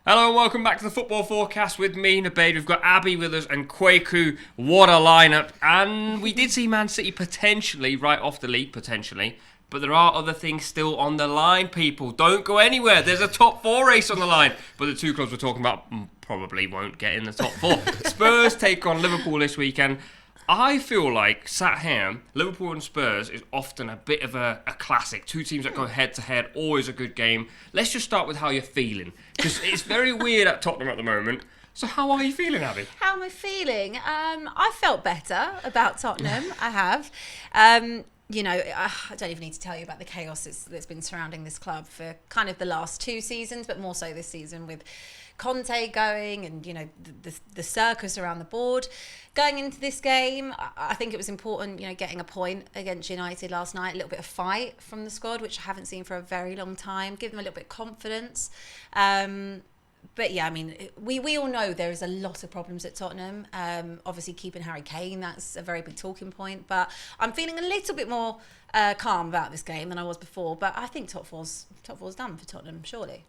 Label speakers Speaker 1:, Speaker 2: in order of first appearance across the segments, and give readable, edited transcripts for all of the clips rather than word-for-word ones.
Speaker 1: Hello and welcome back to the Football Forecast with me, Nubaid. We've got Abbi with us and Kweku. What a lineup. And we did see Man City potentially right off the league, potentially. But there are other things still on the line, people. Don't go anywhere. There's a top four race on the line. But the two clubs we're talking about probably won't get in the top four. Spurs take on Liverpool this weekend. I feel like, sat here, Liverpool and Spurs is often a bit of a classic. Two teams that go head-to-head, always a good game. Let's just start with how you're feeling. Because it's very weird at Tottenham at the moment. So how are you feeling, Abbi?
Speaker 2: How am I feeling? I felt better about Tottenham. I have. I don't even need to tell you about the chaos that's been surrounding this club for kind of the last two seasons, but more so this season with Conte going and, the circus around the board. Going into this game, I think it was important, getting a point against United last night, a little bit of fight from the squad, which I haven't seen for a very long time, give them a little bit of confidence. But yeah, I mean, we all know there is a lot of problems at Tottenham. Obviously, keeping Harry Kane, that's a very big talking point. But I'm feeling a little bit more calm about this game than I was before. But I think top four's done for Tottenham, surely.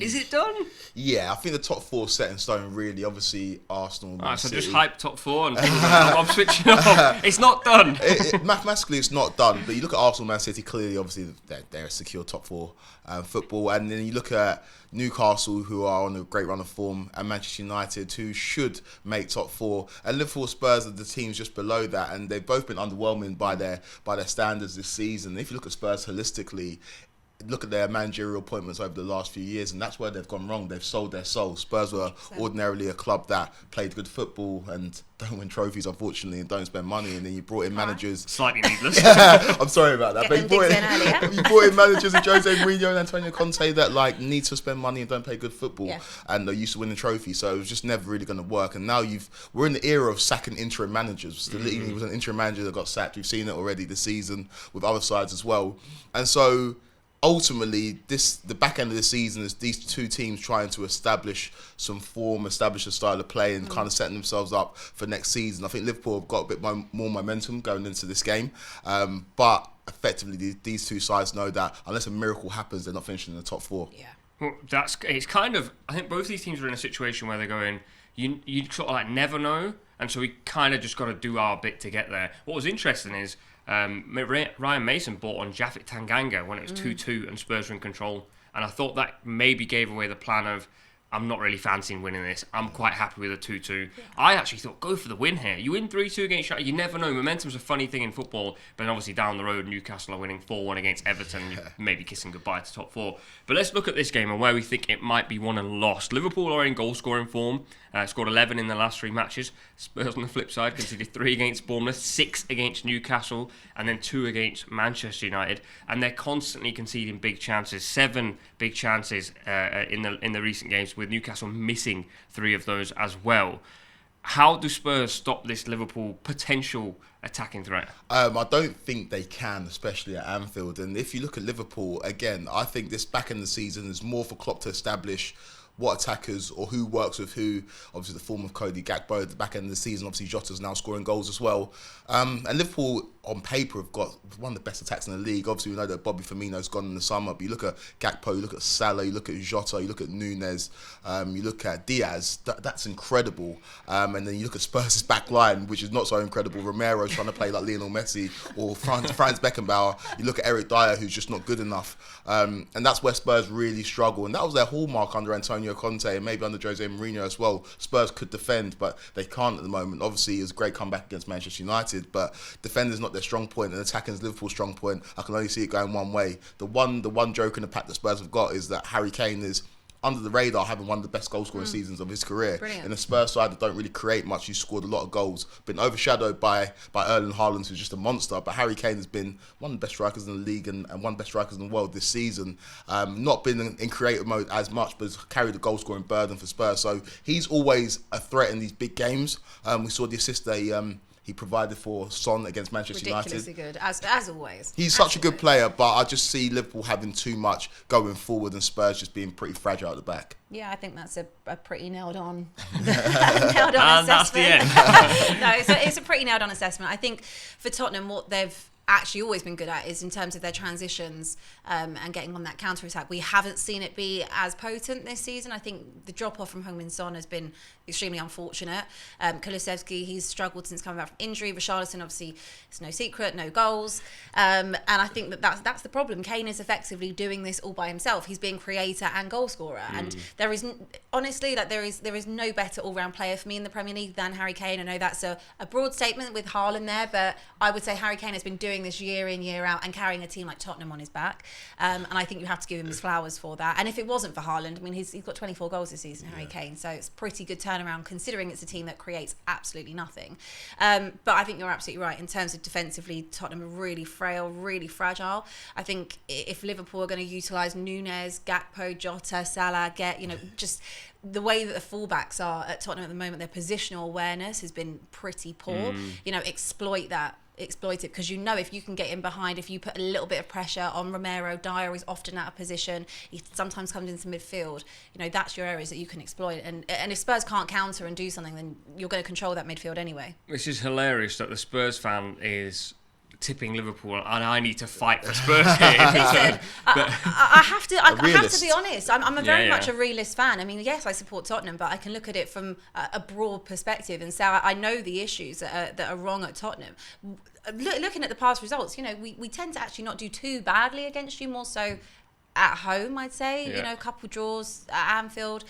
Speaker 1: Is it done?
Speaker 3: Yeah, I think the top four set in stone, really. Obviously, Arsenal, Man
Speaker 1: So
Speaker 3: City.
Speaker 1: just hype top four and I'm switching off. It's not done.
Speaker 3: Mathematically, it's not done. But you look at Arsenal, Man City, clearly, obviously, they're a secure top four football. And then you look at Newcastle, who are on a great run of form, and Manchester United, who should make top four. And Liverpool, Spurs are the teams just below that. And they've both been underwhelming by their standards this season. If you look at Spurs holistically, look at their managerial appointments over the last few years, and that's where they've gone wrong. They've sold their soul. Spurs were ordinarily a club that played good football and don't win trophies, unfortunately, and don't spend money. And then you brought in managers.
Speaker 1: Slightly needless.
Speaker 3: I'm sorry about that.
Speaker 2: But
Speaker 3: you brought in managers like Jose Mourinho and Antonio Conte that need to spend money and don't play good football, and they're used to winning trophies. So it was just never really going to work. And now we're in the era of sacking interim managers. He was an interim manager that got sacked. We've seen it already this season with other sides as well. And so ultimately, the back end of the season is these two teams trying to establish some form, establish a style of play, and kind of setting themselves up for next season. I think Liverpool have got a bit more momentum going into this game, but effectively these two sides know that unless a miracle happens, they're not finishing in the top four.
Speaker 2: Yeah.
Speaker 1: Well, it's kind of, I think both these teams are in a situation where they're going, you sort of never know, and so we kind of just got to do our bit to get there. What was interesting is Ryan Mason bought on Japhet Tanganga when it was 2-2 and Spurs were in control, and I thought that maybe gave away the plan of, I'm not really fancying winning this. I'm quite happy with a 2-2. Yeah. I actually thought, go for the win here. You win 3-2 against United. You never know. Momentum's a funny thing in football. But then obviously down the road, Newcastle are winning 4-1 against Everton. You're maybe kissing goodbye to top four. But let's look at this game and where we think it might be won and lost. Liverpool are in goal-scoring form. Scored 11 in the last 3 matches. Spurs on the flip side conceded 3 against Bournemouth, 6 against Newcastle, and then 2 against Manchester United. And they're constantly conceding big chances. 7 big chances in the recent games, with Newcastle missing 3 of those as well. How do Spurs stop this Liverpool potential attacking threat?
Speaker 3: I don't think they can, especially at Anfield. And if you look at Liverpool, again, I think this back end of the season is more for Klopp to establish what attackers or who works with who. Obviously, the form of Cody Gakpo at the back end of the season. Obviously, Jota's now scoring goals as well. And Liverpool, on paper, have got one of the best attacks in the league. Obviously, we know that Bobby Firmino's gone in the summer, but you look at Gakpo, you look at Salah, you look at Jota, you look at Nunez, you look at Diaz. That's incredible. And then you look at Spurs' back line, which is not so incredible. Romero's trying to play like Lionel Messi or Franz Beckenbauer. You look at Eric Dyer, who's just not good enough. And that's where Spurs really struggle. And that was their hallmark under Antonio Conte and maybe under Jose Mourinho as well. Spurs could defend, but they can't at the moment. Obviously, it was a great comeback against Manchester United, but defending's not their strong point, and attacking is Liverpool's strong point. I can only see it going one way. The one joke in the pack that Spurs have got is that Harry Kane is under the radar, having one of the best goal scoring seasons of his career.
Speaker 2: Brilliant.
Speaker 3: In the Spurs side that don't really create much, he's scored a lot of goals, been overshadowed by Erling Haaland, who's just a monster. But Harry Kane has been one of the best strikers in the league and one of the best strikers in the world this season. Not been in creative mode as much, but has carried the goal scoring burden for Spurs. So he's always a threat in these big games. We saw the assist he provided for Son against Manchester
Speaker 2: Ridiculously
Speaker 3: United.
Speaker 2: good, as always.
Speaker 3: He's such a good player, but I just see Liverpool having too much going forward and Spurs just being pretty fragile at the back.
Speaker 2: Yeah, I think that's a pretty nailed on
Speaker 1: And
Speaker 2: assessment.
Speaker 1: that's the end.
Speaker 2: No, it's a pretty nailed on assessment. I think for Tottenham, what they've actually always been good at is in terms of their transitions and getting on that counter-attack. We haven't seen it be as potent this season. I think the drop-off from Heung-min Son has been extremely unfortunate. Kulusevski, he's struggled since coming back from injury. Richarlison, obviously, it's no secret, no goals. And I think that's the problem. Kane is effectively doing this all by himself. He's being creator and goal scorer. And there is, honestly, there is no better all-round player for me in the Premier League than Harry Kane. I know that's a broad statement with Haaland there, but I would say Harry Kane has been doing this year in, year out and carrying a team like Tottenham on his back. And I think you have to give him his flowers for that. And if it wasn't for Haaland, I mean, he's got 24 goals this season, Harry Kane. So it's pretty good turnaround considering it's a team that creates absolutely nothing. But I think you're absolutely right. In terms of defensively, Tottenham are really frail, really fragile. I think if Liverpool are going to utilise Núñez, Gakpo, Jota, Salah, just the way that the fullbacks are at Tottenham at the moment, their positional awareness has been pretty poor. Exploit it, because if you can get in behind, if you put a little bit of pressure on Romero, Dyer is often out of position, he sometimes comes into midfield, that's your areas that you can exploit, and if Spurs can't counter and do something, then you're going to control that midfield anyway.
Speaker 1: This is hilarious that the Spurs fan is tipping Liverpool and I need to fight for Spurs here.
Speaker 2: Listen, I have to be honest. I'm very much a realist fan. I mean, yes, I support Tottenham, but I can look at it from a broad perspective and say I know the issues that are wrong at Tottenham. Looking at the past results, we tend to actually not do too badly against you, more so at home, I'd say. A couple draws at Anfield.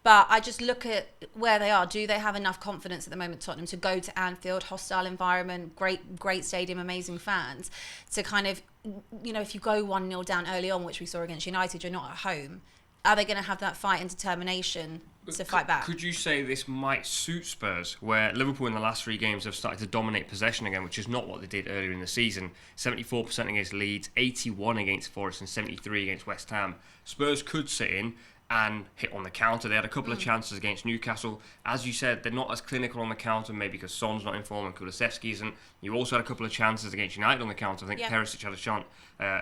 Speaker 2: But I just look at where they are. Do they have enough confidence at the moment, Tottenham, to go to Anfield, hostile environment, great stadium, amazing fans, to kind of, if you go 1-0 down early on, which we saw against United, you're not at home. Are they going to have that fight and determination to fight back?
Speaker 1: Could you say this might suit Spurs, where Liverpool in the last 3 games have started to dominate possession again, which is not what they did earlier in the season? 74% against Leeds, 81 against Forest, and 73 against West Ham. Spurs could sit in and hit on the counter. They had a couple of chances against Newcastle. As you said, they're not as clinical on the counter, maybe because Son's not in form and Kulusevski isn't. You also had a couple of chances against United on the counter. I think Perisic had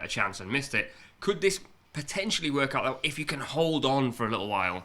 Speaker 1: a chance and missed it. Could this potentially work out though, if you can hold on for a little while?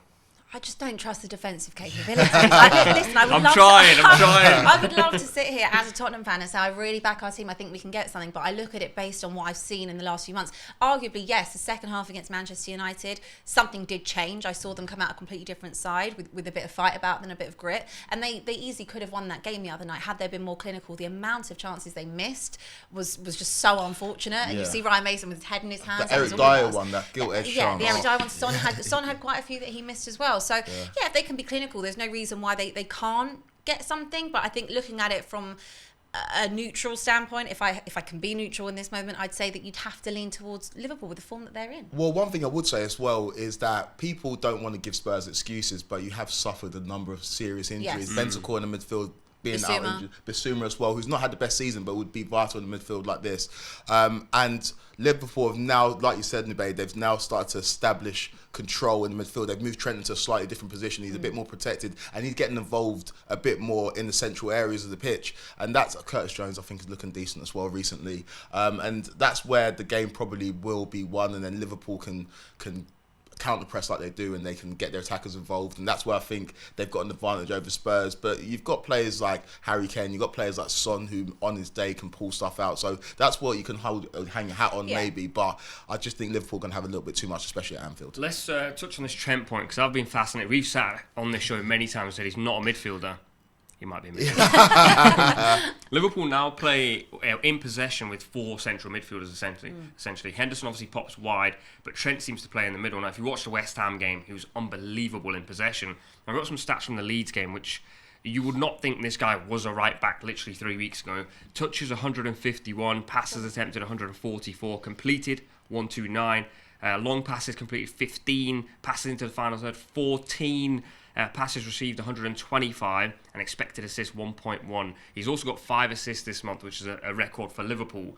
Speaker 2: I just don't trust the defensive capabilities. I'm
Speaker 1: trying.
Speaker 2: I would love to sit here as a Tottenham fan and say I really back our team. I think we can get something, but I look at it based on what I've seen in the last few months. Arguably, yes, the second half against Manchester United, something did change. I saw them come out a completely different side with a bit of fight about them and a bit of grit, and they easily could have won that game the other night had they been more clinical. The amount of chances they missed was just so unfortunate. And you see Ryan Mason with his head in his hands.
Speaker 3: The Eric Dyer one, that gilt-edged chance.
Speaker 2: The Eric Dyer one. Son had quite a few that he missed as well. So if they can be clinical, there's no reason why they can't get something. But I think looking at it from a neutral standpoint, if I can be neutral in this moment, I'd say that you'd have to lean towards Liverpool with the form that they're in.
Speaker 3: Well, one thing I would say as well is that people don't want to give Spurs excuses, but you have suffered a number of serious injuries. Bentancur in the midfield being out injured. Bissouma as well, who's not had the best season, but would be vital in the midfield like this. And Liverpool have now, like you said, Nubaid, they've now started to establish control in the midfield. They've moved Trent into a slightly different position. He's a bit more protected, and he's getting involved a bit more in the central areas of the pitch. And that's Curtis Jones, I think, is looking decent as well recently. And that's where the game probably will be won, and then Liverpool can counter press like they do, and they can get their attackers involved, and that's where I think they've got an advantage over Spurs. But you've got players like Harry Kane, you've got players like Son who on his day can pull stuff out, so that's what you can hang your hat on maybe. But I just think Liverpool are going to have a little bit too much, especially at Anfield.
Speaker 1: Let's touch on this Trent point, because I've been fascinated. We've sat on this show many times and said he's not a midfielder. He might be a midfielder. Liverpool now play in possession with 4 central midfielders, essentially. Henderson obviously pops wide, but Trent seems to play in the middle. Now, if you watch the West Ham game, he was unbelievable in possession. I've got some stats from the Leeds game, which you would not think this guy was a right back literally 3 weeks ago. Touches 151, passes attempted 144, completed 129. Long passes completed 15, passes into the final third 14, passes received 125, and expected assists 1.1. He's also got 5 assists this month, which is a record for Liverpool.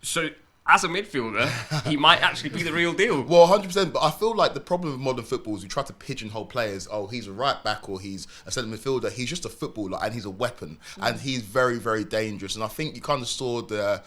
Speaker 1: So as a midfielder, he might actually be the real deal.
Speaker 3: Well, 100%. But I feel like the problem with modern football is we try to pigeonhole players. Oh, he's a right back or he's a centre midfielder. He's just a footballer and he's a weapon. And he's very, very dangerous. And I think you kind of saw the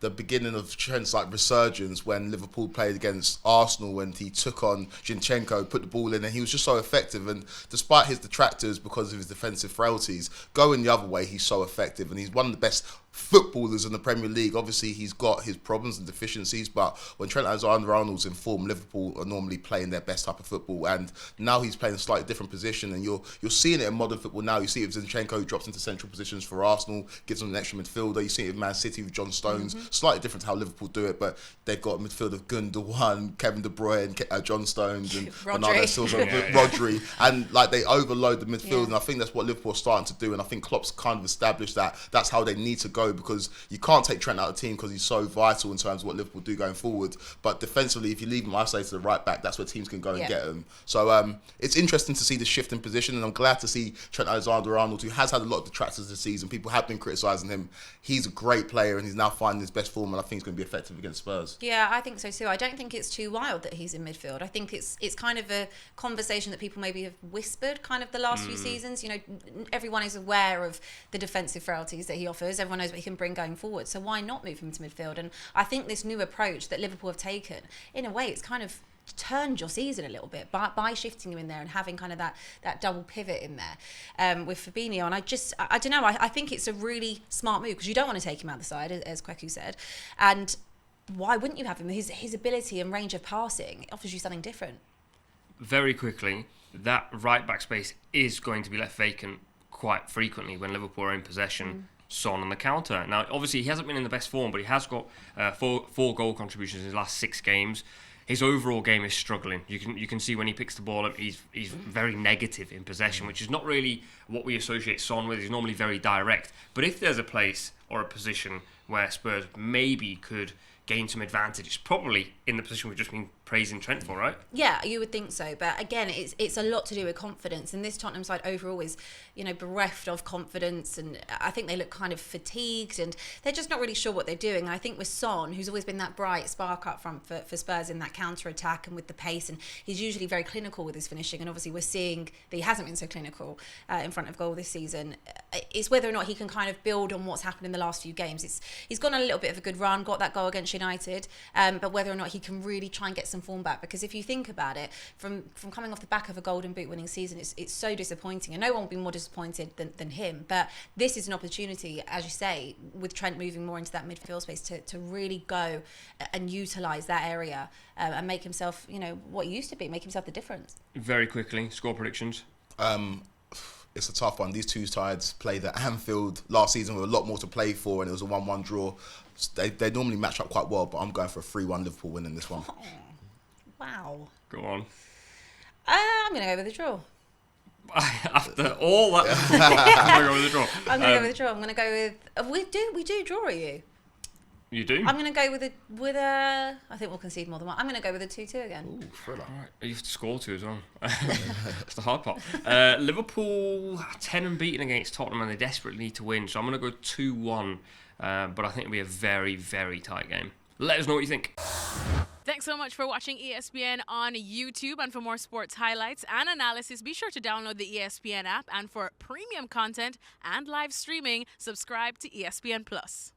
Speaker 3: beginning of Trent's resurgence when Liverpool played against Arsenal, when he took on Zinchenko, put the ball in, and he was just so effective. And despite his detractors because of his defensive frailties, going the other way, he's so effective, and he's one of the best footballers in the Premier League. Obviously, he's got his problems and deficiencies, but when Trent Alexander-Arnold's in form, Liverpool are normally playing their best type of football, and now he's playing a slightly different position, and you're seeing it in modern football now. You see it with Zinchenko, who drops into central positions for Arsenal, gives them an extra midfielder. You see it with Man City with John Stones, slightly different to how Liverpool do it, but they've got a midfield of Gundogan, Kevin De Bruyne, John Stones, and Bernardo Silva, Rodri, and like they overload the midfield, and I think that's what Liverpool are starting to do, and I think Klopp's kind of established that that's how they need to go, because you can't take Trent out of the team because he's so vital in terms of what Liverpool do going forward. But defensively, if you leave him isolated to the right back, that's where teams can go and get him. So it's interesting to see the shift in position, and I'm glad to see Trent Alexander-Arnold, who has had a lot of detractors this season. People have been criticising him. He's a great player, and he's now finding his best form, and I think he's going to be effective against Spurs.
Speaker 2: Yeah, I think so too. I don't think it's too wild that he's in midfield. I think it's kind of a conversation that people maybe have whispered kind of the last few seasons. You know, everyone is aware of the defensive frailties that he offers. Everyone knows what he can bring going forward. So why not move him to midfield? And I think this new approach that Liverpool have taken, in a way, it's kind of turned your season a little bit by shifting him in there and having kind of that double pivot in there with Fabinho. And I don't know, I think it's a really smart move, because you don't want to take him out the side, as Kweku said. And why wouldn't you have him? His ability and range of passing offers you something different.
Speaker 1: Very quickly, that right back space is going to be left vacant quite frequently when Liverpool are in possession. Son on the counter. Now, obviously, he hasn't been in the best form, but he has got four goal contributions in his last 6 games. His overall game is struggling. You can see when he picks the ball up, he's very negative in possession, which is not really what we associate Son with. He's normally very direct. But if there's a place or a position where Spurs maybe could gain some advantage, it's probably in the position we've just been praising Trent for, right?
Speaker 2: Yeah, you would think so. But again, it's a lot to do with confidence. And this Tottenham side overall is, bereft of confidence. And I think they look kind of fatigued, and they're just not really sure what they're doing. And I think with Son, who's always been that bright spark up front for Spurs in that counter-attack and with the pace, and he's usually very clinical with his finishing. And obviously we're seeing that he hasn't been so clinical in front of goal this season. It's whether or not he can kind of build on what's happened in the last few games. He's gone on a little bit of a good run, got that goal against United, but whether or not he can really try and get some form back, because if you think about it, from coming off the back of a Golden Boot winning season, it's so disappointing, and no one will be more disappointed than him. But this is an opportunity, as you say, with Trent moving more into that midfield space to really go and utilise that area and make himself, what he used to be, make himself the difference. Very
Speaker 1: quickly, score predictions.
Speaker 3: It's a tough one. These two sides played at Anfield last season with a lot more to play for, and it was a 1-1 draw. They normally match up quite well, but I'm going for a 3-1 Liverpool win in this one.
Speaker 2: Wow.
Speaker 1: Go on.
Speaker 2: I'm going to go with a draw.
Speaker 1: After all that, I'm going to go with a draw.
Speaker 2: I'm going to go with a draw. I'm going to go with... We do draw you.
Speaker 1: You do?
Speaker 2: I'm going to go with a... I think we'll concede more than one. I'm going to go with a 2-2 again.
Speaker 3: Ooh, thriller.
Speaker 1: All right. You have to score 2 as well. That's the hard part. Liverpool 10 unbeaten against Tottenham, and they desperately need to win. So I'm going to go 2-1. But I think it'll be a very, very tight game. Let us know what you think.
Speaker 4: Thanks so much for watching ESPN on YouTube. And for more sports highlights and analysis, be sure to download the ESPN app. And for premium content and live streaming, subscribe to ESPN Plus.